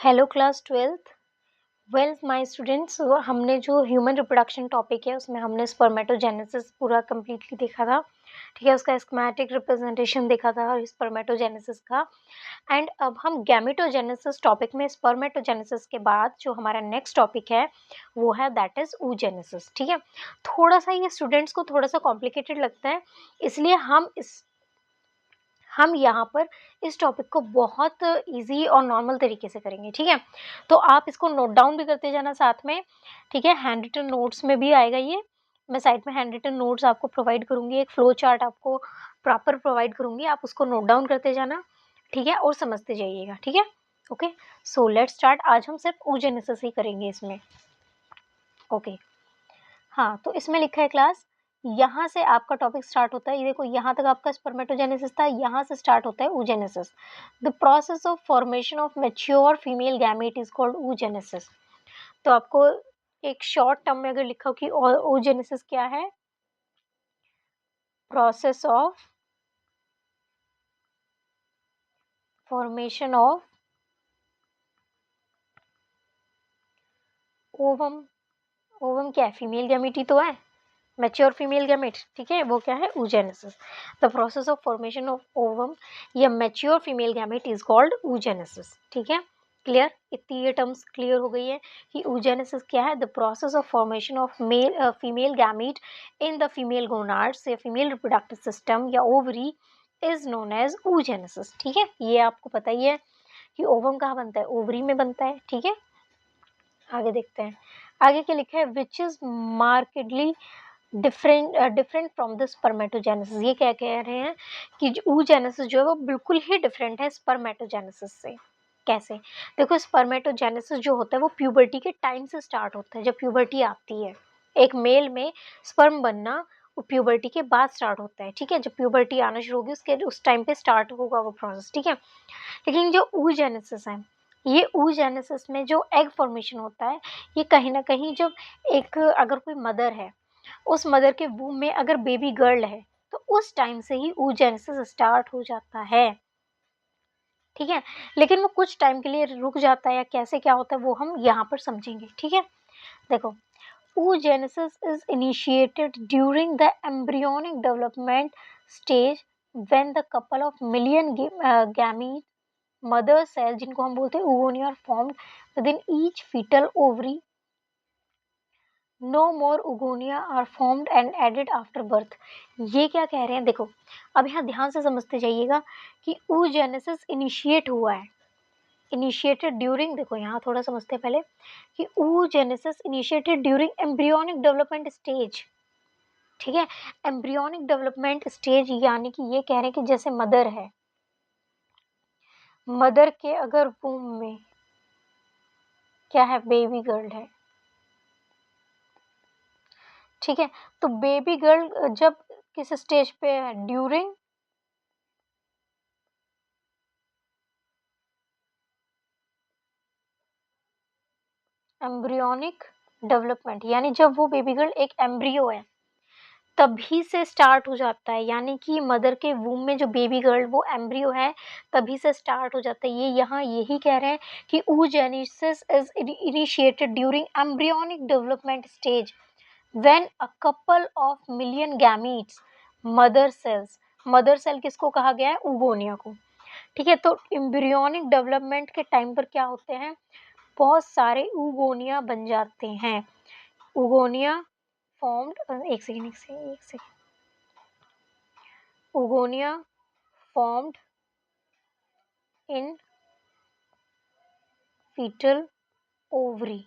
Hello class 12th। Well my students, हमने जो human reproduction topic है उसमें हमने स्पर्मेटोजेनेसिस पूरा कम्प्लीटली देखा था। ठीक है, उसका स्कीमेटिक रिप्रेजेंटेशन देखा था स्पर्मेटोजेनेसिस का। एंड अब हम गैमेटोजेनेसिस टॉपिक में स्पर्मेटोजेनेसिस के बाद जो हमारा नेक्स्ट टॉपिक है वो है दैट इज oogenesis। ठीक है, थोड़ा सा ये स्टूडेंट्स को थोड़ा सा कॉम्प्लिकेटेड लगता है, इसलिए हम यहाँ पर इस टॉपिक को बहुत इजी और नॉर्मल तरीके से करेंगे। ठीक है, तो आप इसको नोट डाउन भी करते जाना साथ में। ठीक है, हैंड रिटन नोट्स में भी आएगा ये। मैं साइड में हैंड रिटन नोट्स आपको प्रोवाइड करूँगी, एक फ्लो चार्ट आपको प्रॉपर प्रोवाइड करूँगी, आप उसको नोट डाउन करते जाना। ठीक है, और समझते जाइएगा। ठीक है, ओके। So let's start. आज हम सिर्फ oogenesis ही करेंगे इसमें। ओके, हाँ, तो इसमें लिखा है क्लास, यहाँ से आपका टॉपिक स्टार्ट होता है। ये देखो, यहाँ तक आपका स्पर्मेटोजेनेसिस था, यहाँ से स्टार्ट होता है oogenesis। The process of formation of mature female gamete is called oogenesis। तो आपको एक शॉर्ट टर्म में अगर लिखा हो कि oogenesis क्या है, process of formation of ovum. Ovum क्या है? फीमेल गैमेट ही तो है, मैच्योर फीमेल गैमेट। ठीक है, वो क्या है? oogenesis। The process of formation of ovum या mature female gamete is called oogenesis। ठीक है, क्लियर? इतनी ये टर्म्स क्लियर हो गई है कि oogenesis क्या है? The process of formation of female gamete in the female gonads या फीमेल रिप्रोडक्टिव सिस्टम या ovary is known as oogenesis। ठीक है, ये आपको पता ही है कि ओवम कहाँ बनता है? ओवरी में बनता है। ठीक है, आगे देखते हैं। आगे क्या लिखा है? Which is markedly different from the spermatogenesis. ये क्या कह रहे हैं कि oogenesis जो है वो बिल्कुल ही डिफरेंट है स्पर्मेटोजेनेसिस से। कैसे? देखो, स्पर्मेटोजेनेसिस जो होता है वो प्यूबर्टी के टाइम से स्टार्ट होता है। जब प्यूबर्टी आती है एक मेल में, स्पर्म बनना वो प्यूबर्टी के बाद स्टार्ट होता है। ठीक है, जब प्यूबर्टी आना शुरू होगी उसके उस टाइम पे स्टार्ट होगा वो प्रोसेस। ठीक है, लेकिन जो oogenesis है, ये oogenesis में जो एग फॉर्मेशन होता है, ये कहीं ना कहीं जब एक अगर कोई मदर है, उस मदर के वूम में अगर बेबी गर्ल है, तो उस टाइम से ही oogenesis स्टार्ट हो जाता है। ठीक है, लेकिन वो कुछ टाइम के लिए रुक जाता है या कैसे क्या होता है वो हम यहाँ पर समझेंगे। ठीक है, देखो, oogenesis is initiated during the embryonic development stage when the couple of million gamete mother cell, जिनको हम बोलते हैं oogonia, are formed within each fetal ovary. No more oogonia are formed and added after birth. ये क्या कह रहे हैं? देखो, अब यहाँ ध्यान से समझते जाइएगा कि oogenesis इनिशिएट हुआ है, इनिशिएटेड ड्यूरिंग, देखो यहाँ थोड़ा समझते हैं पहले कि oogenesis initiated during embryonic development stage. ठीक है, एम्ब्रियोनिक डेवलपमेंट स्टेज यानी कि ये कह रहे हैं कि जैसे मदर है, मदर के अगर वूम में क्या है? बेबी गर्ल है। ठीक है, तो बेबी गर्ल जब किस स्टेज पे है? ड्यूरिंग एम्ब्रियोनिक डेवलपमेंट, यानी जब वो बेबी गर्ल एक एम्ब्रियो है तभी से स्टार्ट हो जाता है। यानी कि मदर के वूम में जो बेबी गर्ल वो एम्ब्रियो है तभी से स्टार्ट हो जाता है। ये यहाँ यही कह रहे हैं कि oogenesis is initiated during embryonic development stage when a couple of million gametes mother cells. Mother cell किसको कहा गया है? oogonia को। ठीक है, तो एम्ब्रियोनिक डेवलपमेंट के टाइम पर क्या होते हैं? बहुत सारे oogonia बन जाते हैं। oogonia formed, एक second, oogonia formed in fetal ovary।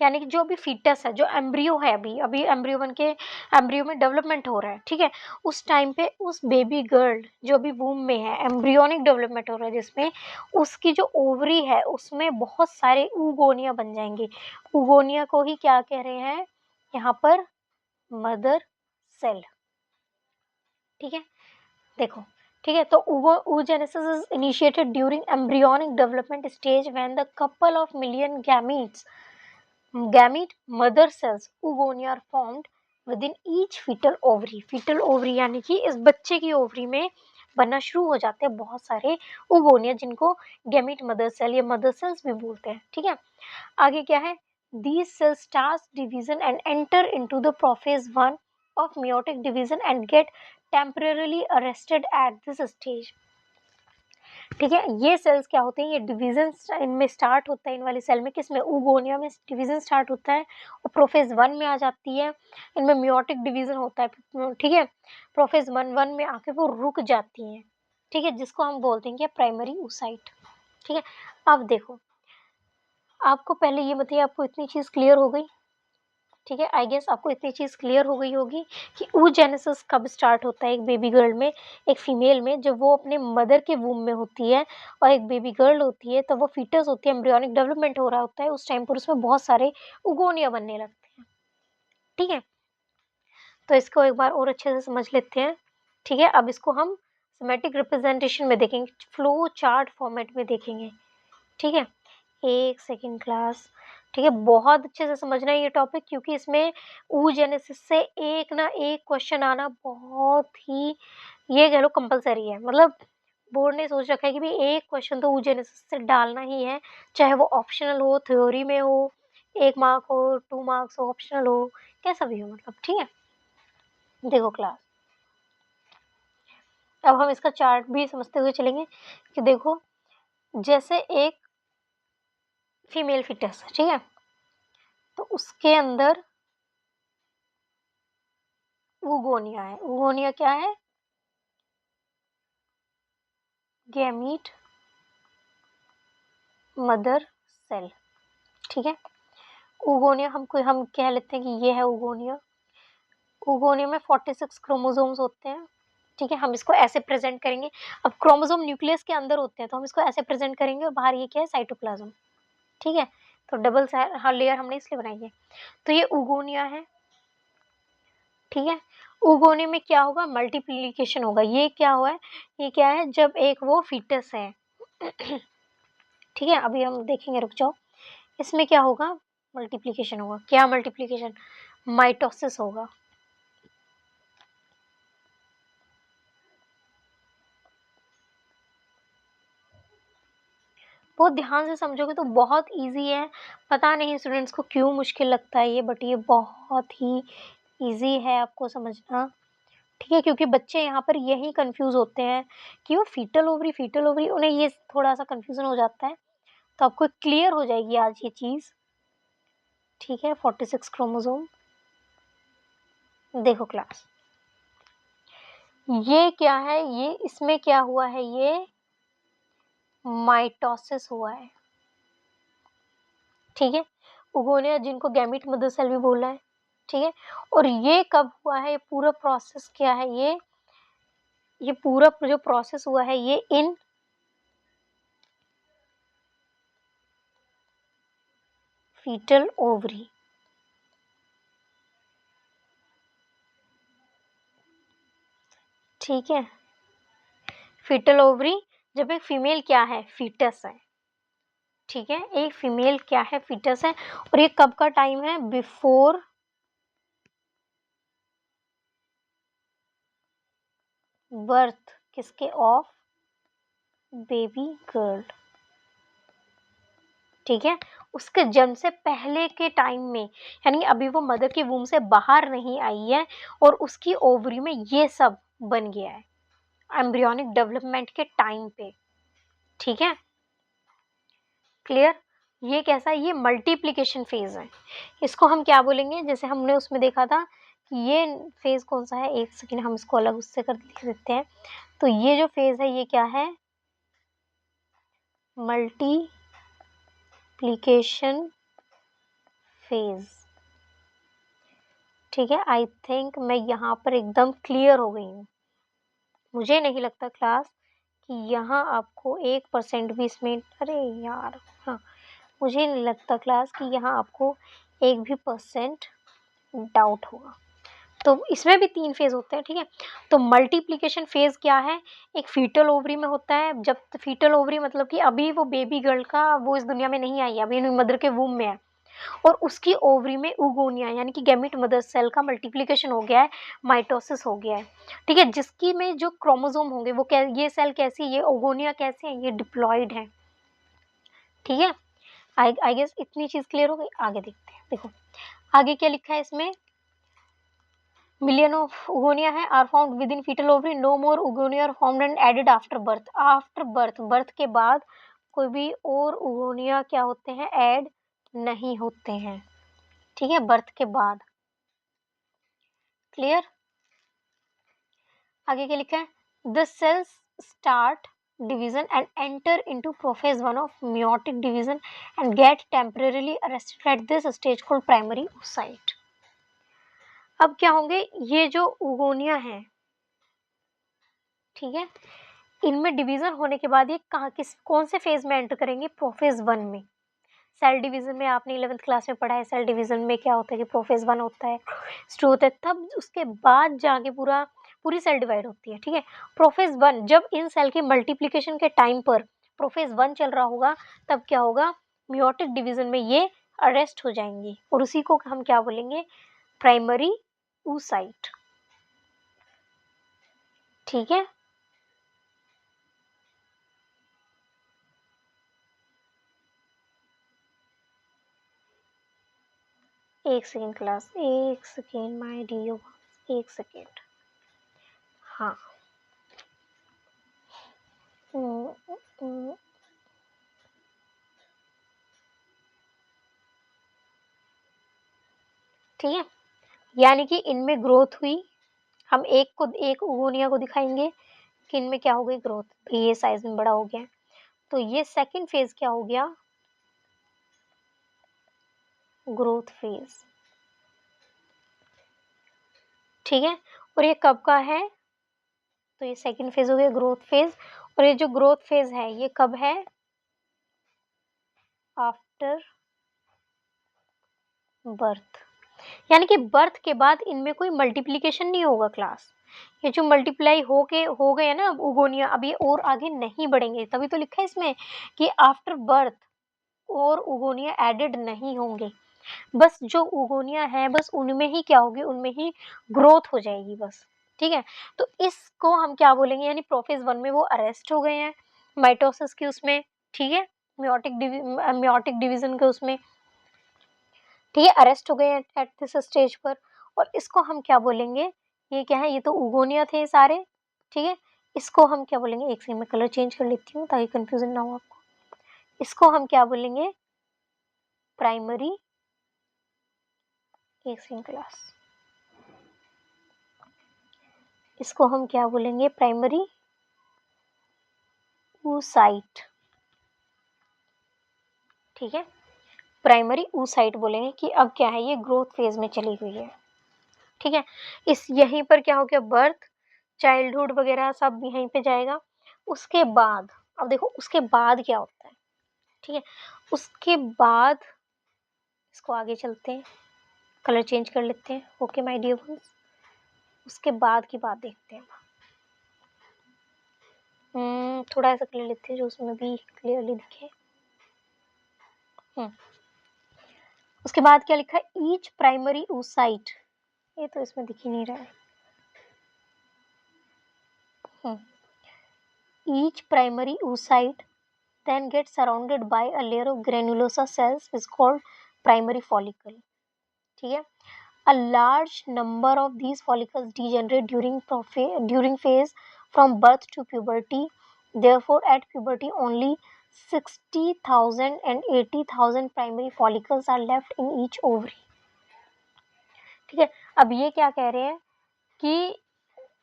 यानी कि जो अभी फीटस है, जो एम्ब्रियो है, अभी अभी एम्ब्रियो बन के एम्ब्रियो में डेवलपमेंट हो रहा है। ठीक है, उस टाइम पे उस बेबी गर्ल जो अभी वूम में है, एम्ब्रियोनिक डेवलपमेंट हो रहा है जिसमें उसकी जो ओवरी है उसमें बहुत सारे oogonia बन जाएंगे। oogonia को ही क्या कह रहे हैं यहाँ पर? Mother cell. ठीक है, देखो, ठीक है, तो oogenesis is initiated during embryonic development stage when the couple of million gamete mother cells oogonia are formed within each fetal ovary। fetal ovary यानी कि इस बच्चे की ओवरी में बनना शुरू हो जाते हैं बहुत सारे ओगोनिया, जिनको गैमीट मदर सेल या मदर सेल्स भी बोलते हैं। ठीक है, आगे क्या है, these cells starts division and enter into the prophase 1 of meiotic division and get temporarily arrested at this stage। ठीक है, ये सेल्स क्या होते हैं, ये डिवीजन इनमें स्टार्ट होता है, इन वाली सेल में, किसमें, ऊगोनिया में डिवीजन स्टार्ट होता है और प्रोफेज 1 में आ जाती है, इनमें मियोटिक डिवीजन होता है। ठीक है, प्रोफेज 1 में आके वो रुक जाती हैं। ठीक है, जिसको हम बोलते हैं कि प्राइमरी oocyte। ठीक है, अब देखो, आपको पहले ये बताइए, आपको इतनी चीज़ क्लियर हो गई? ठीक है, आई गेस आपको इतनी चीज़ क्लियर हो गई होगी कि oogenesis कब स्टार्ट होता है एक बेबी गर्ल में, एक फीमेल में, जब वो अपने मदर के वूम में होती है और एक बेबी गर्ल होती है, तब वो फीटस होती है, एम्ब्रियोनिक डेवलपमेंट हो रहा होता है, उस टाइम पर उसमें बहुत सारे उगोनिया बनने लगते हैं। ठीक है, तो इसको एक बार और अच्छे से समझ लेते हैं। ठीक है, अब इसको हम सिमेट्रिक रिप्रेजेंटेशन में देखेंगे, फ्लो चार्ट फॉर्मेट में देखेंगे। ठीक है, एक सेकेंड क्लास। ठीक है, बहुत अच्छे से समझना है ये टॉपिक, क्योंकि इसमें oogenesis से एक ना एक क्वेश्चन आना बहुत ही, ये कह लो कंपलसरी है। मतलब बोर्ड ने सोच रखा है कि भाई एक क्वेश्चन तो oogenesis से डालना ही है, चाहे वो ऑप्शनल हो, थ्योरी में हो, 1 मार्क हो, 2 मार्क्स हो, ऑप्शनल हो, कैसा भी हो, मतलब। ठीक है, देखो क्लास, अब हम इसका चार्ट भी समझते हुए चलेंगे कि देखो, जैसे एक फीमेल फिटस है, ठीक है, तो उसके अंदर ऊगोनिया है। ऊगोनिया क्या है, गैमीट मदर सेल। ठीक है, ऊगोनिया हम कह लेते हैं कि ये है ऊगोनिया। ऊगोनिया में 46 क्रोमोसोम्स होते हैं। ठीक है, हम इसको ऐसे प्रेजेंट करेंगे। अब क्रोमोसोम न्यूक्लियस के अंदर होते हैं, तो हम इसको ऐसे प्रेजेंट करेंगे, और बाहर ये क्या है, साइटोप्लाज्म। ठीक है, तो डबल लेयर हमने इसलिए बनाई है। तो ये ऊगोनिया है। ठीक है, ऊगोनिया में क्या होगा, मल्टीप्लिकेशन होगा। ये क्या हुआ है, ये क्या है, जब एक वो फीटस है। ठीक है, अभी हम देखेंगे, रुक जाओ। इसमें क्या होगा, मल्टीप्लिकेशन होगा। क्या मल्टीप्लिकेशन, माइटोसिस होगा। बहुत ध्यान से समझोगे तो बहुत इजी है। पता नहीं स्टूडेंट्स को क्यों मुश्किल लगता है ये, बट ये बहुत ही इजी है आपको समझना। ठीक है, क्योंकि बच्चे यहाँ पर यही कंफ्यूज होते हैं कि वो फीटल ओवरी, उन्हें ये थोड़ा सा कंफ्यूजन हो जाता है। तो आपको क्लियर हो जाएगी आज ये चीज़। ठीक है, 46 क्रोमोसोम। देखो क्लास, ये क्या है, ये इसमें क्या हुआ है, ये माइटोसिस हुआ है। ठीक है, उगोनिया, जिनको गैमीट मदर सेल भी बोला है। ठीक है, और ये कब हुआ है, ये पूरा प्रोसेस क्या है, ये पूरा जो प्रोसेस हुआ है, ये इन फीटल ओवरी। ठीक है, फीटल ओवरी, जब एक फीमेल क्या है, फीटस है। ठीक है, एक फीमेल क्या है, फीटस है, और ये कब का टाइम है, बिफोर बर्थ, किसके, ऑफ बेबी गर्ल। ठीक है, उसके जन्म से पहले के टाइम में, यानी अभी वो मदर के वूम से बाहर नहीं आई है, और उसकी ओवरी में ये सब बन गया है एम्ब्रियोनिक डेवलपमेंट के टाइम पे। ठीक है, क्लियर। ये कैसा है, ये मल्टीप्लिकेशन फेज है। इसको हम क्या बोलेंगे, जैसे हमने उसमें देखा था कि ये फेज कौन सा है, एक सेकेंड, हम इसको अलग उससे कर लिख देते हैं। तो ये जो फेज है, ये क्या है, मल्टीप्लिकेशन फेज। ठीक है, आई थिंक मैं यहाँ पर एकदम क्लियर हो गई हूँ। मुझे नहीं लगता क्लास कि यहाँ आपको 1% भी इसमें, अरे यार, हाँ, मुझे नहीं लगता क्लास कि यहाँ आपको 1 भी % डाउट होगा। तो इसमें भी 3 फेज होते हैं। ठीक है, तो मल्टीप्लिकेशन फेज क्या है, एक फीटल ओवरी में होता है। जब फीटल ओवरी मतलब कि अभी वो बेबी गर्ल का वो इस दुनिया में नहीं आई है, अभी मदर के वूम में है। और उसकी ओवरी में उगोनिया यानी कि गैमीट मदर सेल का मल्टीप्लिकेशन हो गया है, माइटोसिस हो गया है, ठीक है, जिसकी में जो क्रोमोसोम होंगे वो ये सेल कैसी, ये ओगोनिया कैसे है, ये डिप्लॉइड है, ठीक है। आई गेस इतनी चीज क्लियर हो गई। आगे देखते हैं, देखो आगे क्या लिखा है इसमें, मिलियन ऑफ उगोनिया है are found within fetal ovary, no more oogonia are found and added after birth. After birth, birth के बाद कोई भी और उगोनिया क्या होते हैं, ऐड नहीं होते हैं, ठीक है, बर्थ के बाद। क्लियर। आगे क्या लिखा है, the cells start division and enter into prophase 1 of meiotic division and get temporarily arrested at this stage called primary oocyte। अब क्या होंगे, ये जो उगोनिया है, ठीक है, इनमें डिवीजन होने के बाद ये कहाँ किस कौन से फेज में एंटर करेंगे, प्रोफेज 1 में। सेल डिवीजन में आपने 11th क्लास में पढ़ा है, सेल डिवीजन में क्या होता है कि प्रोफेज 1 होता है, स्टू होता है, तब उसके बाद जाके पूरी सेल डिवाइड होती है, ठीक है। प्रोफेज 1 जब इन सेल की मल्टीप्लिकेशन के टाइम पर प्रोफेज 1 चल रहा होगा, तब क्या होगा, मियोटिक डिवीजन में ये अरेस्ट हो जाएंगी और उसी को हम क्या बोलेंगे, प्राइमरी oocyte, ठीक है। एक सेकेंड क्लास, एक सेकेंड माय डियो, एक सेकेंड। हाँ ठीक है, यानी कि इनमें ग्रोथ हुई, हम एक उगोनिया को दिखाएंगे कि इनमें क्या हो गई, ग्रोथ, ये साइज में बड़ा हो गया, तो ये सेकंड फेज क्या हो गया, ग्रोथ फेज, ठीक है। और ये कब का है, तो ये सेकंड फेज हो गया, ग्रोथ फेज। और ये जो ग्रोथ फेज है ये कब है, आफ्टर बर्थ, यानी कि बर्थ के बाद इनमें कोई मल्टीप्लिकेशन नहीं होगा क्लास, ये जो मल्टीप्लाई हो गए ना उगोनिया, अब ये और आगे नहीं बढ़ेंगे, तभी तो लिखा है इसमें कि आफ्टर बर्थ और उगोनिया एडेड नहीं होंगे, बस जो उगोनिया है बस उनमें ही क्या होगी, उनमें ही ग्रोथ हो जाएगी बस, ठीक है। तो इसको हम क्या बोलेंगे, यानी प्रोफेज 1 में वो अरेस्ट हो गए हैं माइटोसिस की उसमें, ठीक है, मियोटिक डिवीजन के उसमें, ठीक है, अरेस्ट हो गए एट दिस स्टेज पर। और इसको हम क्या बोलेंगे, ये क्या है, ये तो उगोनिया थे सारे, ठीक है, इसको हम क्या बोलेंगे, एक सेकंड में कलर चेंज कर लेती हूँ ताकि कंफ्यूजन ना हो आपको, इसको हम क्या बोलेंगे, प्राइमरी, एक सेकंड क्लास, इसको हम क्या बोलेंगे, प्राइमरी oocyte, ठीक है, प्राइमरी oocyte बोलेंगे कि अब क्या है, ये ग्रोथ फेज में चली हुई है, ठीक है। इस यहीं पर क्या हो गया, बर्थ, चाइल्डहुड वगैरह सब यहीं पे जाएगा। उसके बाद अब देखो उसके बाद क्या होता है, ठीक है, उसके बाद इसको आगे चलते हैं, कलर चेंज कर लेते हैं, ओके माय डियर फ्रेंड्स, उसके बाद की बात देखते हैं। थोड़ा ऐसा कलर लेते हैं जो उसमें भी क्लियरली दिखे। उसके बाद क्या लिखा है, ईच प्राइमरी oocyte, ये तो इसमें दिख ही नहीं रहा है, each primary oocyte then gets surrounded by a layer of granulosa cells is called primary follicle, ठीक है। A large number of these follicles degenerate during phase from birth to puberty, therefore at puberty only 60,000 and 80,000 primary follicles are left in each ovary, ठीक है। अब ये क्या कह रहे हैं कि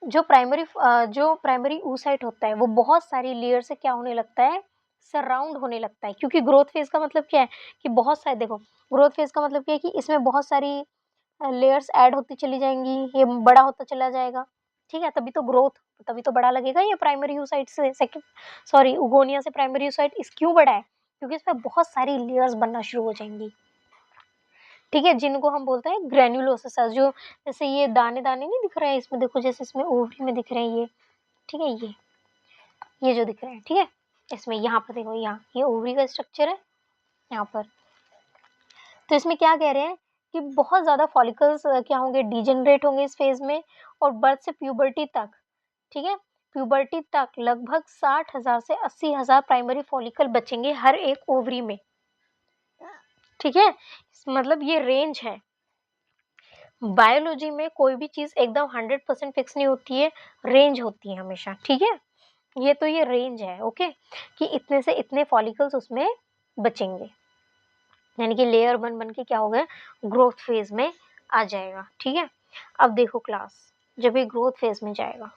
जो प्राइमरी oocyte होता है वो बहुत सारी लेयर से क्या होने लगता है, सराउंड होने लगता है, क्योंकि ग्रोथ फेज का मतलब क्या है कि बहुत सारे, देखो ग्रोथ फेज का मतलब क्या है कि इसमें बहुत सारी लेयर्स ऐड होती चली जाएंगी, ये बड़ा होता चला जाएगा, ठीक है, तभी तो बड़ा लगेगा ये प्राइमरी oocyte से सेकंड, सॉरी उगोनिया से प्राइमरी oocyte इस क्यों बड़ा है, क्योंकि इसमें बहुत सारी लेयर्स बनना शुरू हो जाएंगी, ठीक है, जिनको हम बोलते हैं ग्रेन्युलोसा सेल्स, जो जैसे ये दाने दाने नहीं दिख रहे हैं इसमें, देखो जैसे इसमें ओवरी में दिख रहे हैं ये, ठीक है, ये जो दिख रहे हैं, ठीक है, इसमें यहाँ पर देखो, यहाँ ये ओवरी का स्ट्रक्चर है यहाँ पर, तो इसमें क्या कह रहे हैं कि बहुत ज़्यादा फॉलिकल्स क्या होंगे, डीजेनरेट होंगे इस फेज़ में, और बर्थ से प्यूबर्टी तक, ठीक है, प्यूबर्टी तक लगभग 60,000 से 80,000 प्राइमरी फॉलिकल बचेंगे हर एक ओवरी में, ठीक है। मतलब ये रेंज है। बायोलॉजी में कोई भी चीज़ एकदम 100% फिक्स नहीं होती है, रेंज होती है हमेशा, ठीक है। ये रेंज है, ओके, कि इतने से इतने फॉलिकल्स उसमें बचेंगे, यानी कि लेयर बन के क्या होगा, ग्रोथ फेज में आ जाएगा, ठीक है। अब देखो क्लास, जब ये ग्रोथ फेज में जाएगा,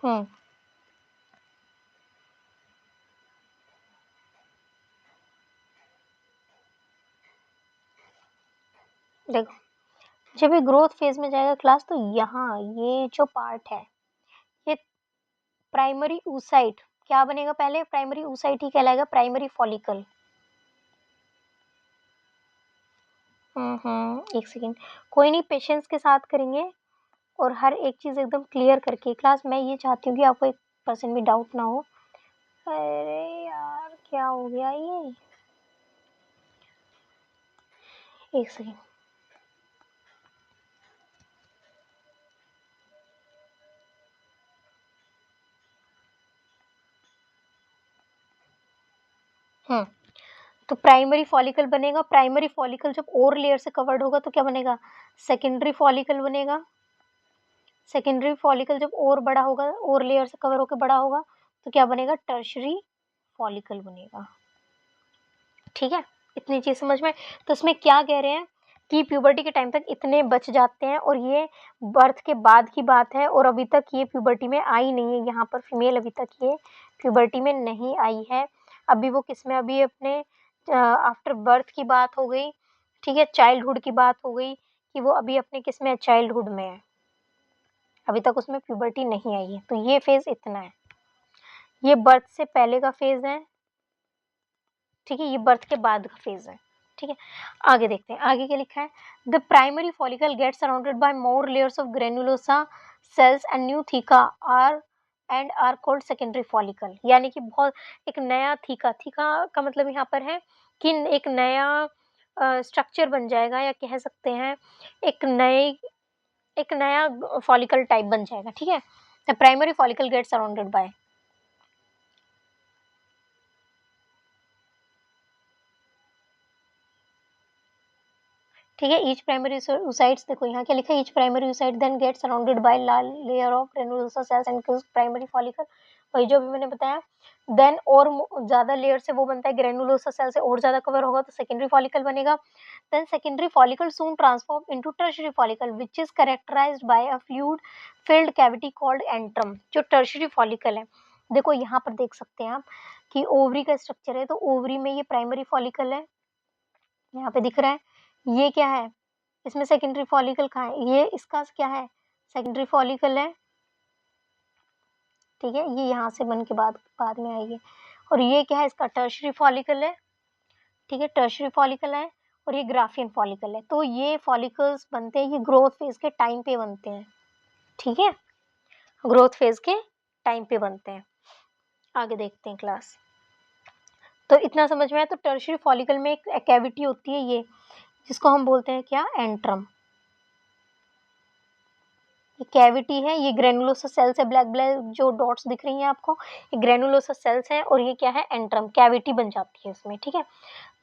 हम्म, देखो जब ये ग्रोथ फेज में जाएगा क्लास, तो यहाँ ये जो पार्ट है, ये प्राइमरी oocyte क्या बनेगा, पहले प्राइमरी oocyte ही कहलाएगा, प्राइमरी फॉलिकल। एक सेकेंड, कोई नहीं, पेशेंस के साथ करेंगे और हर एक चीज़ एकदम क्लियर करके। क्लास मैं ये चाहती हूँ कि आपको 1% भी डाउट ना हो। अरे यार क्या हो गया ये, एक सेकेंड। तो प्राइमरी फॉलिकल बनेगा, प्राइमरी फॉलिकल जब और लेयर से कवर्ड होगा तो क्या बनेगा, सेकेंडरी फॉलिकल बनेगा। सेकेंडरी फॉलिकल जब और बड़ा होगा, और लेयर से कवर होकर बड़ा होगा, तो क्या बनेगा, टर्शरी फॉलिकल बनेगा, ठीक है। इतनी चीज समझ में। तो इसमें क्या कह रहे हैं कि प्यूबर्टी के टाइम तक इतने बच जाते हैं, और ये बर्थ के बाद की बात है, और अभी तक ये प्यूबर्टी में आई नहीं है, यहाँ पर फीमेल अभी तक ये प्यूबर्टी में नहीं आई है। अभी वो किस में, अभी अपने आफ्टर बर्थ की बात हो गई, ठीक है, चाइल्डहुड की बात हो गई, कि वो अभी अपने किस में है, चाइल्डहुड में है, अभी तक उसमें प्यूबर्टी नहीं आई है। तो ये फेज इतना है, ये बर्थ से पहले का फेज है, ठीक है, ये बर्थ के बाद का फेज है, ठीक है। आगे देखते हैं, आगे क्या लिखा है, the primary follicle gets surrounded by more layers of granulosa cells and new theca are called secondary follicle. यानी कि बहुत एक नया थीका, थीका का मतलब यहाँ पर है कि एक नया स्ट्रक्चर बन जाएगा, या कह सकते हैं एक नया फॉलिकल टाइप बन जाएगा, ठीक है। The primary follicle gets surrounded by, ठीक है, ईच प्राइमरी oocytes, देखो यहाँ क्या लिखा है, each primary oocyte then get surrounded by layer of granulosa cells and primary follicle. वही जो भी मैंने बताया, देन और ज़्यादा लेयर से वो बनता है, ग्रेनुलोसा सेल से और ज़्यादा कवर होगा तो सेकेंडरी फॉलिकल बनेगा। Then secondary follicle soon transform into tertiary follicle which is characterised by a fluid filled cavity called antrum. जो टर्शियरी फॉलिकल है, देखो यहाँ पर देख सकते हैं आप कि ओवरी का स्ट्रक्चर है, तो ओवरी में ये प्राइमरी फॉलिकल है, यहाँ पे दिख रहा है, ये क्या है, इसमें सेकेंडरी फॉलिकल कहाँ है, ये इसका क्या है, सेकेंडरी फॉलिकल है, ठीक है, ये यहाँ से बन के बाद में आएगी, और ये क्या है, इसका टर्शरी फॉलिकल है, ठीक है, टर्शरी फॉलिकल है, और ये ग्राफियन फॉलिकल है। तो ये फॉलिकल्स बनते हैं, ये ग्रोथ फेज के टाइम पे बनते हैं, ठीक है, ग्रोथ फेज के टाइम पे बनते हैं। आगे देखते हैं क्लास, तो इतना समझ में आया। तो टर्शरी फॉलिकल में एक कैविटी होती है, ये जिसको हम बोलते हैं क्या, एंट्रम। ये कैविटी है, ये ग्रेनुलोसा सेल्स है, ब्लैक ब्लैक जो डॉट्स दिख रही हैं आपको, ये ग्रेनुलोसा सेल्स है, और ये क्या है, एंट्रम, कैविटी बन जाती है इसमें, ठीक है।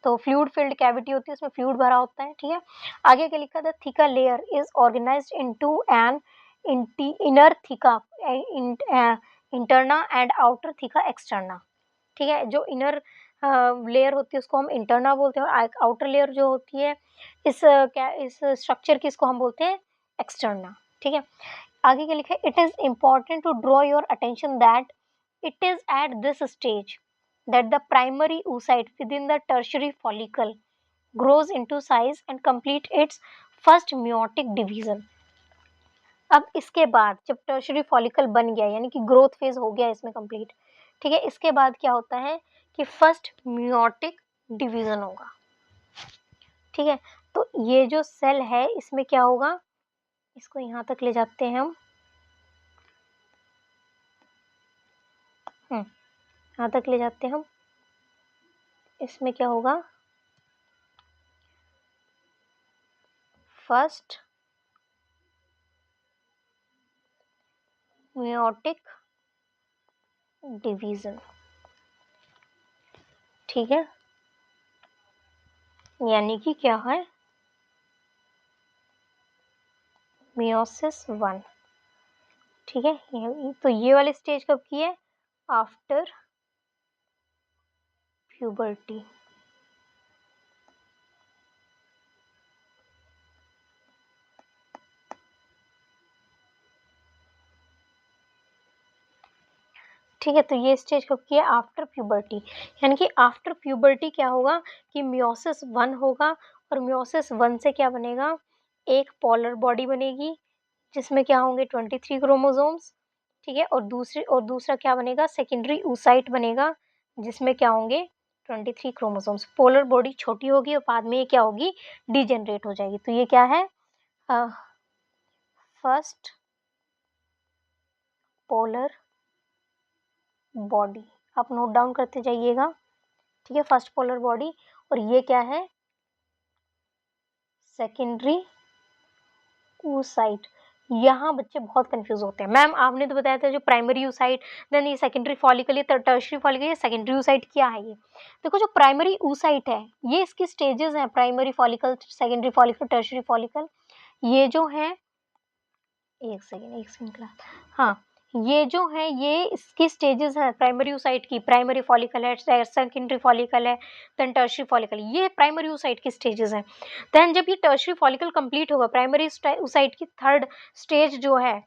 तो फ्लूइड फिल्ड कैविटी होती है, उसमें फ्लूइड भरा होता है, ठीक है। आगे क्या लिखा था, theca layer is organised into an inner theca interna and outer theca externa, ठीक है। जो इनर लेयर होती है उसको हम इंटरना बोलते हैं, और आउटर लेयर जो होती है इस स्ट्रक्चर की, इसको हम बोलते हैं एक्सटर्ना, ठीक है। आगे क्या लिखा है, it is important to draw your attention that it is at this stage that the primary oocyte within the tertiary follicle grows into size and complete its first meiotic division. अब इसके बाद जब टर्शियरी फॉलिकल बन गया यानी कि growth phase हो गया इसमें कंप्लीट, ठीक है, इसके बाद क्या होता है कि फर्स्ट मियोटिक डिवीजन होगा, ठीक है। तो ये जो सेल है इसमें क्या होगा, इसको यहाँ तक ले जाते हैं हम, यहाँ तक ले जाते हैं हम, इसमें क्या होगा, फर्स्ट मियोटिक डिवीजन, ठीक है, यानी कि क्या है, मियोसिस 1, ठीक है। तो ये वाली स्टेज कब की है, आफ्टर प्यूबर्टी, ठीक है। तो ये स्टेज कब की है, आफ्टर प्यूबर्टी, यानी कि आफ्टर प्यूबर्टी क्या होगा कि मियोसिस 1 होगा और मियोसिस 1 से क्या बनेगा, एक पोलर बॉडी बनेगी जिसमें क्या होंगे 23 क्रोमोसोम्स, ठीक है, और दूसरा क्या बनेगा, सेकेंडरी oocyte बनेगा जिसमें क्या होंगे 23 क्रोमोसोम्स। पोलर बॉडी छोटी होगी और बाद में ये क्या होगी, डिजेनरेट हो जाएगी। तो ये क्या है, फर्स्ट पोलर बॉडी, आप नोट डाउन करते जाइएगा, ठीक है, फर्स्ट पोलर बॉडी। और ये क्या है, सेकेंडरी oocyte। यहाँ बच्चे बहुत कंफ्यूज होते हैं, मैम आपने तो बताया था जो प्राइमरी oocyte, देन ये सेकेंडरी फॉलिकल, ये टर्शियरी फॉलिकल, ये सेकेंडरी oocyte क्या है। ये देखो जो प्राइमरी oocyte है ये इसकी स्टेजेस हैं, primary follicle, secondary follicle, tertiary follicle. ये जो है, एक सेकेंड क्लास, हाँ, ये जो है ये इसकी स्टेजेस है प्राइमरी oocyte की, प्राइमरी फॉलिकल है, सेकेंडरी फॉलिकल है, देन टर्शियरी फॉलिकल, ये प्राइमरी oocyte की स्टेजेस हैं। देन जब ये टर्शियरी फॉलिकल कंप्लीट होगा, प्राइमरी oocyte की थर्ड स्टेज जो है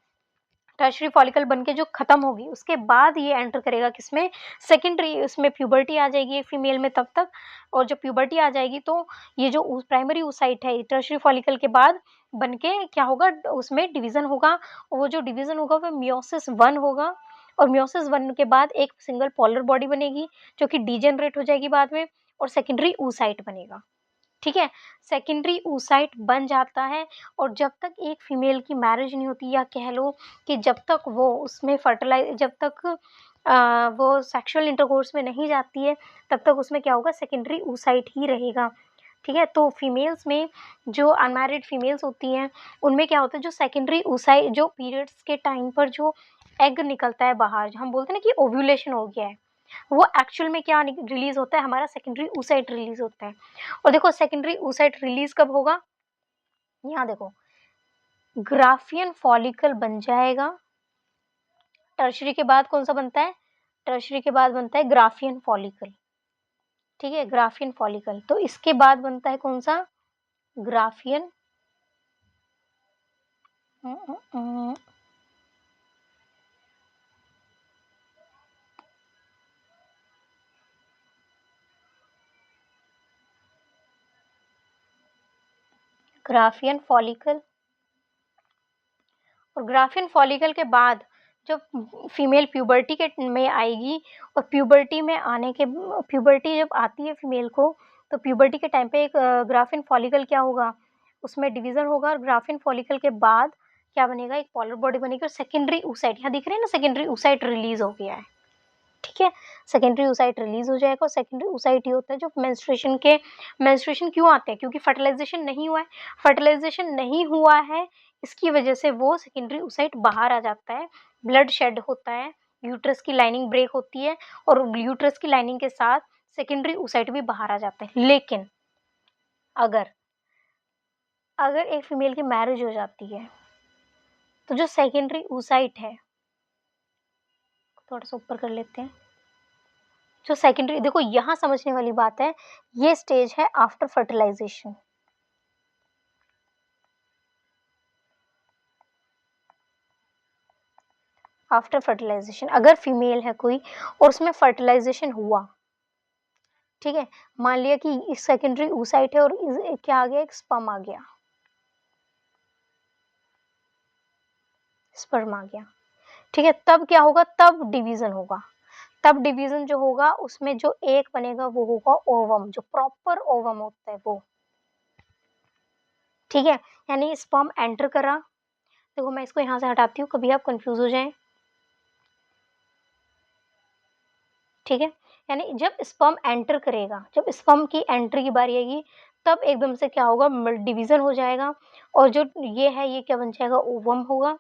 टर्शियरी फॉलिकल बनके जो खत्म होगी, उसके बाद ये एंटर करेगा किसमें, सेकेंडरी, इसमें प्यूबर्टी आ जाएगी फीमेल में तब तक। और जब प्यूबर्टी आ जाएगी तो ये जो प्राइमरी oocyte है टर्शियरी फॉलिकल के बाद बनके क्या होगा, उसमें डिवीजन होगा, और वो जो डिवीजन होगा वो मियोसिस 1 होगा। और मियोसिस 1 के बाद एक सिंगल पोलर बॉडी बनेगी जो कि डिजेनरेट हो जाएगी बाद में, और सेकेंडरी oocyte बनेगा, ठीक है। सेकेंडरी oocyte बन जाता है, और जब तक एक फीमेल की मैरिज नहीं होती, या कह लो कि जब तक वो उसमें जब तक वो सेक्सुअल इंटरकोर्स में नहीं जाती है, तब तक उसमें क्या होगा, सेकेंडरी oocyte ही रहेगा, ठीक है। तो फीमेल्स में जो अनमैरिड फीमेल्स होती हैं उनमें क्या होता है, जो सेकेंडरी oocyte, जो पीरियड्स के टाइम पर जो एग निकलता है बाहर, हम बोलते हैं ना कि ओव्यूलेशन हो गया है, वो एक्चुअल में क्या रिलीज होता है, हमारा सेकेंडरी oocyte रिलीज होता है। और देखो सेकेंडरी oocyte रिलीज कब होगा, यहाँ देखो, ग्राफियन फॉलिकल बन जाएगा, टर्शियरी के बाद कौन सा बनता है, टर्शियरी के बाद बनता है ग्राफियन फॉलिकल, ठीक है, ग्राफियन फॉलिकल। तो इसके बाद बनता है कौन सा, ग्राफियन ग्राफियन फॉलिकल। और ग्राफियन फॉलिकल के बाद जब फीमेल प्यूबर्टी के में आएगी, और प्यूबर्टी में आने के, प्यूबर्टी जब आती है फीमेल को, तो प्यूबर्टी के टाइम पे एक ग्राफियन फॉलिकल क्या होगा, उसमें डिवीजन होगा, और ग्राफियन फॉलिकल के बाद क्या बनेगा, एक पोलर बॉडी बनेगी, और सेकेंडरी oocyte, यहाँ दिख रहे हैं ना, सेकेंडरी oocyte रिलीज हो गया है, ठीक है, सेकेंडरी oocyte रिलीज हो जाएगा। और सेकेंडरी oocyte ये होता है जो मेंस्ट्रुएशन क्यों आते हैं, क्योंकि फर्टिलाइजेशन नहीं हुआ है, फर्टिलाइजेशन नहीं हुआ है इसकी वजह से वो सेकेंडरी oocyte बाहर आ जाता है, ब्लड शेड होता है, यूट्रस की लाइनिंग ब्रेक होती है, और यूट्रस की लाइनिंग के साथ सेकेंडरी oocyte भी बाहर आ जाता है। लेकिन अगर अगर एक फीमेल की मैरिज हो जाती है, तो जो सेकेंडरी oocyte है, थोड़ा सा ऊपर कर लेते हैं, जो सेकेंडरी, देखो यहाँ समझने वाली बात है, ये स्टेज है आफ्टर फर्टिलाइजेशन, आफ्टर फर्टिलाइजेशन अगर फीमेल है कोई और उसमें फर्टिलाइजेशन हुआ, ठीक है, मान लिया कि सेकेंडरी oocyte है और क्या आ गया, एक स्पर्म आ गया, स्पर्म आ गया, ठीक है। तब क्या होगा, तब डिवीजन होगा, तब डिवीजन जो होगा उसमें जो एक बनेगा वो होगा ओवम, जो प्रॉपर ओवम होता है वो, ठीक है। यानी स्पर्म एंटर करा, देखो मैं इसको यहाँ से हटाती हूँ, कभी आप कंफ्यूज हो जाएं, ठीक है। यानी जब स्पर्म एंटर करेगा, जब स्पर्म की एंट्री की बारी आएगी, तब एकदम से क्या होगा, डिवीजन हो जाएगा, और जो ये है ये क्या बन जाएगा, ओवम होगा,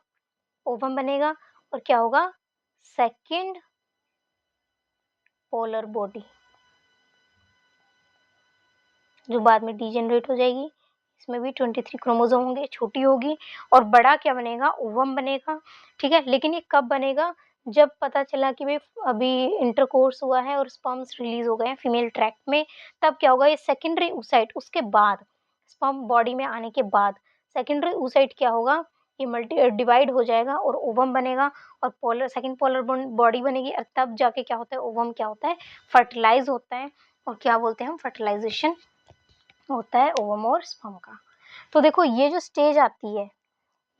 ओवम बनेगा, और क्या होगा, सेकंड पोलर बॉडी, जो बाद में डीजेनरेट हो जाएगी। इसमें भी 23 क्रोमोसोम होंगे, छोटी होगी, और बड़ा क्या बनेगा, ओवम बनेगा, ठीक है। लेकिन ये कब बनेगा, जब पता चला कि भाई अभी इंटरकोर्स हुआ है और स्पर्म्स रिलीज हो गए हैं फीमेल ट्रैक्ट में, तब क्या होगा, ये सेकेंडरी oocyte, उसके बाद स्पर्म बॉडी में आने के बाद सेकेंडरी oocyte क्या होगा, ये मल्टी डिवाइड हो जाएगा और ओवम बनेगा, और पोलर सेकेंड पोलर बॉडी बनेगी, और तब जाके क्या होता है, ओवम क्या होता है, फर्टिलाइज होता है, और क्या बोलते हैं हम, फर्टिलाइजेशन होता है ओवम और स्पर्म का। तो देखो ये जो स्टेज आती है,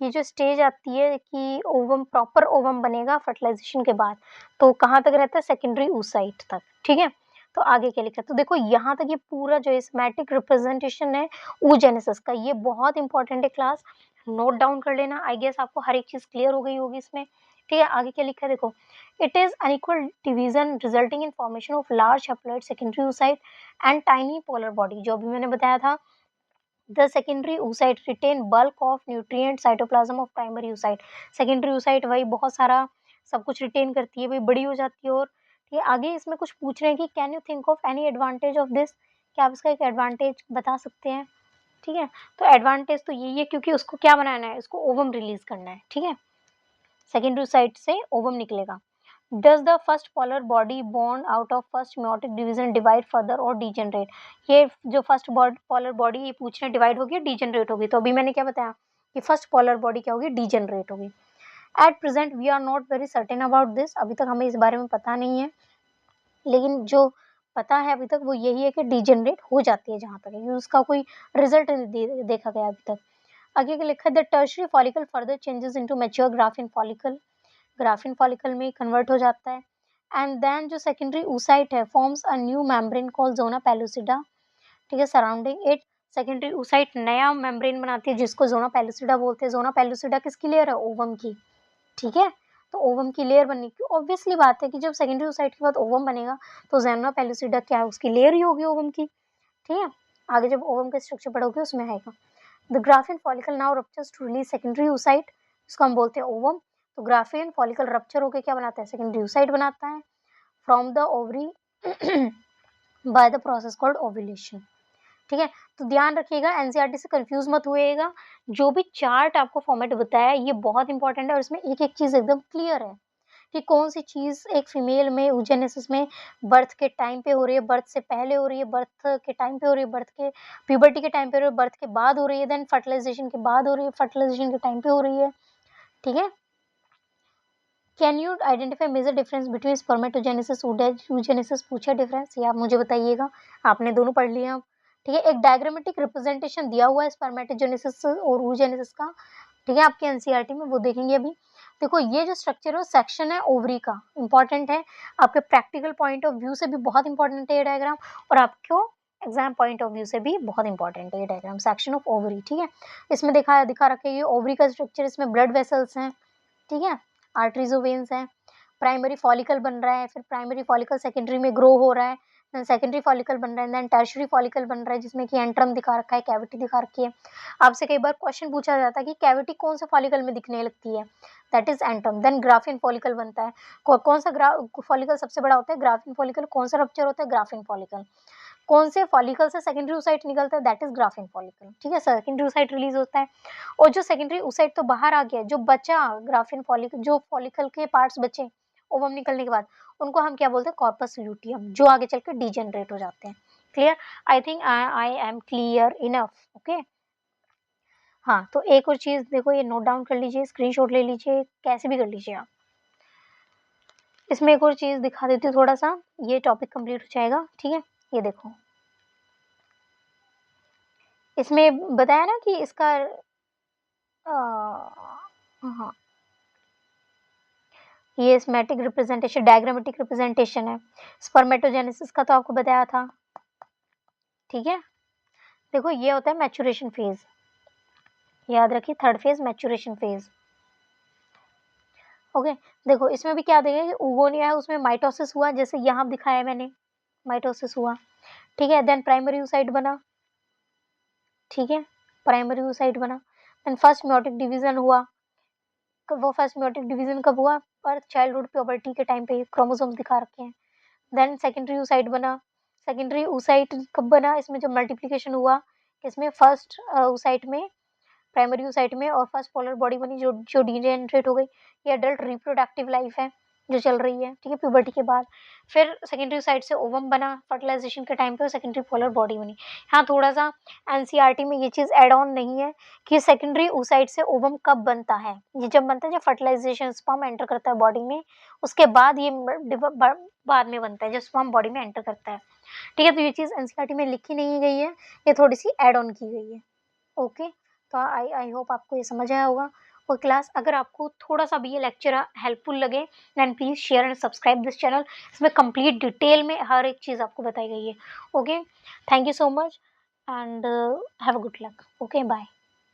ये जो स्टेज आती है कि ओवम, प्रॉपर ओवम बनेगा फर्टिलाइजेशन के बाद, तो कहाँ तक रहता है, सेकेंडरी oocyte तक, ठीक है। तो आगे क्या लिखा है, तो देखो यहाँ तक ये पूरा जो स्कीमेटिक रिप्रेजेंटेशन है oogenesis का, ये बहुत इंपॉर्टेंट है क्लास, नोट डाउन कर लेना। आई गेस आपको हर एक चीज क्लियर हो गई होगी इसमें, ठीक है। आगे क्या लिखा है देखो, it is unequal division resulting in formation of large haploid secondary oocyte and tiny polar body, जो अभी मैंने बताया था। The secondary oocyte retain bulk of nutrient cytoplasm of primary oocyte. Secondary oocyte वही बहुत सारा सब कुछ रिटेन करती है, वही बड़ी हो जाती है। और ठीक है, आगे इसमें कुछ पूछ रहे हैं कि can you think of any advantage of this, क्या आप इसका एक एडवांटेज बता सकते हैं, ठीक है। तो एडवांटेज तो यही है, क्योंकि उसको क्या बनाना है, उसको ओवम रिलीज करना है, ठीक है। सेकेंडरी oocyte से ओवम निकलेगा। Does the first polar body born out of first meiotic division divide further or degenerate? ये जो फर्स्ट पोलर बॉडी ये पूछ रहे हैं, डिवाइड होगी डीजेनरेट होगी, तो अभी मैंने क्या बताया कि फर्स्ट पोलर बॉडी क्या होगी, डीजेनरेट होगी। At present we are not very certain about this, अभी तक हमें इस बारे में पता नहीं है, लेकिन जो पता है अभी तक वो यही है कि डीजेनरेट हो जाती है, जहाँ तक है उसका कोई रिजल्ट नहीं देखा गया अभी तक। आगे लिखा है the tertiary follicle further changes into mature Graafian follicle, Graafian follicle में कन्वर्ट हो जाता है। एंड देन जो सेकेंडरी oocyte है forms a new membrane called zona pellucida, ठीक है, सराउंडिंग इट। सेकेंडरी oocyte नया मेम्ब्रेन बनाती है जिसको जोना पेलुसिडा बोलते हैं। जोना पेलुसिडा किसकी लेयर है, ओवम की, ठीक है। तो ओवम की लेयर बनने की ऑब्वियसली बात है कि जब सेकेंडरी oocyte के बाद ओवम बनेगा तो जोना पेलुसिडा क्या है, उसकी लेयर ही होगी ओवम की, ठीक है। आगे जब ओवम का स्ट्रक्चर पढ़ोगे उसमें आएगा। The Graafian follicle now ruptures to release secondary oocyte, इसको हम बोलते हैं ओवम। तो ग्राफिन फॉलिकल रप्चर होकर क्या बनाता है, सेकेंडरी oocyte बनाता है from the ovary by the process called ovulation, ठीक है। तो ध्यान रखिएगा, एनसीईआरटी से कंफ्यूज मत हुएगा, जो भी चार्ट आपको फॉर्मेट बताया ये बहुत इंपॉर्टेंट है, और इसमें एक एक चीज एकदम क्लियर है कि कौन सी चीज एक फीमेल में oogenesis में बर्थ के टाइम पे हो रही है, बर्थ से पहले हो रही है, बर्थ के टाइम पे हो रही है, बर्थ के प्यूबर्टी के टाइम पे हो रही है, बर्थ के बाद हो रही है, देन फर्टिलाइजेशन के बाद हो रही है, फर्टिलाइजेशन के टाइम पे हो रही है, ठीक है। Can you identify major difference between spermatogenesis oogenesis पूछा डिफरेंस, ये आप मुझे बताइएगा, आपने दोनों पढ़ लिया अब, ठीक है। एक डायग्रामेटिक रिप्रेजेंटेशन दिया हुआ है स्पर्मेटोजेनेसिस और oogenesis का, ठीक है, आपके एनसीईआरटी में, वो देखेंगे अभी। देखो ये जो स्ट्रक्चर है सेक्शन है ओवरी का, इंपॉर्टेंट है, आपके प्रैक्टिकल पॉइंट ऑफ व्यू से भी बहुत इंपॉर्टेंट है ये डायग्राम, और आपको एग्जाम पॉइंट ऑफ व्यू से भी बहुत इंपॉर्टेंट है ये डायग्राम, सेक्शन ऑफ ओवरी, ठीक है। इसमें दिखा रखे ये ओवरी का स्ट्रक्चर, इसमें ब्लड वेसल्स हैं, ठीक है, आर्टरीज और वेन्स हैं, प्राइमरी फॉलिकल बन रहा है, फिर प्राइमरी फॉलिकल सेकेंडरी में ग्रो हो रहा है, देन सेकेंडरी फॉलिकल बन रहा है, देन टर्शियरी फॉलिकल बन रहा है जिसमें कि एंट्रम दिखा रखा है, कैविटी दिखा रखी है। आपसे कई बार क्वेश्चन पूछा जाता है कि कैविटी कौन से फॉलिकल में दिखने लगती है, that is antrum. Then Graafian follicle बनता है, कौन सा फॉलिकल सबसे बड़ा होता है, ग्राफिन फॉलिकल। कौन सा रप्चर होता है, ग्राफिन फॉलिकल। कौन से फॉलिकल से सेकेंडरी oocyte निकलता है, दैट इज ग्राफिन फॉलिकल, ठीक है। सेकेंडरी oocyte रिलीज होता है, और जो सेकेंडरी oocyte तो बाहर आ गया, जो बचा ग्राफिन फॉलिकल, जो फॉलिकल के पार्ट्स बचे ओवम निकलने के बाद, उनको हम क्या बोलते हैं, कॉर्पस ल्यूटियम, जो आगे चल के डीजेनरेट हो जाते हैं। Clear, I think I am clear enough, okay. हाँ, तो एक और चीज देखो, ये नोट डाउन कर लीजिए, स्क्रीनशॉट ले लीजिए, कैसे भी कर लीजिए आप। इसमें एक और चीज दिखा देती हूँ थोड़ा सा, ये टॉपिक कंप्लीट हो जाएगा, ठीक है। ये देखो, इसमें बताया ना कि इसका हाँ, ये स्मेटिक रिप्रेजेंटेशन, डायग्रामेटिक रिप्रेजेंटेशन है। स्पर्मेटोजेनेसिस का तो आपको बताया था, ठीक है। देखो ये होता है मैच्योरेशन फेज, याद रखिए, third phase maturation phase. Okay, देखो इसमें भी क्या देखेंगे, उगोनिया है उसमें माइटोसिस हुआ, जैसे यहाँ दिखाया मैंने, माइटोसिस हुआ, ठीक है। देन प्राइमरी oocyte बना, ठीक है, प्राइमरी oocyte बना। देन फर्स्ट म्योटिक डिवीजन हुआ, वो फर्स्ट म्योटिक डिवीजन कब हुआ, और चाइल्डहुड प्यूबर्टी के टाइम पे, क्रोमोसोम्स दिखा रखे हैं। देन सेकेंडरी oocyte बना, सेकेंडरी oocyte कब बना, इसमें जब मल्टीप्लिकेशन हुआ, इसमें फर्स्ट oocyte में, प्राइमरी oocyte में, और फर्स्ट पोलर बॉडी बनी जो डीजेनरेट हो गई। ये अडल्ट रिप्रोडक्टिव लाइफ है जो चल रही है, ठीक है, प्यूबर्टी के बाद। फिर सेकेंडरी oocyte से ओवम बना फर्टिलाइजेशन के टाइम पे, सेकेंडरी पोलर बॉडी बनी। हाँ, थोड़ा सा एनसीईआरटी में ये चीज़ एड ऑन नहीं है कि सेकेंडरी oocyte से ओवम कब बनता है। ये जब बनता है जब फर्टिलाइजेशन स्पर्म एंटर करता है बॉडी में, उसके बाद ये बाद में बनता है, जब स्पर्म बॉडी में एंटर करता है, ठीक है। तो ये चीज़ एनसीईआरटी में लिखी नहीं गई है, ये थोड़ी सी एड ऑन की गई है। ओके, तो आई होप आपको ये समझ आया होगा। और क्लास, अगर आपको थोड़ा सा भी ये लेक्चर हेल्पफुल लगे, then please share and subscribe this channel. इसमें कंप्लीट डिटेल में हर एक चीज़ आपको बताई गई है। Okay, thank you so much and have a good luck. Okay, bye.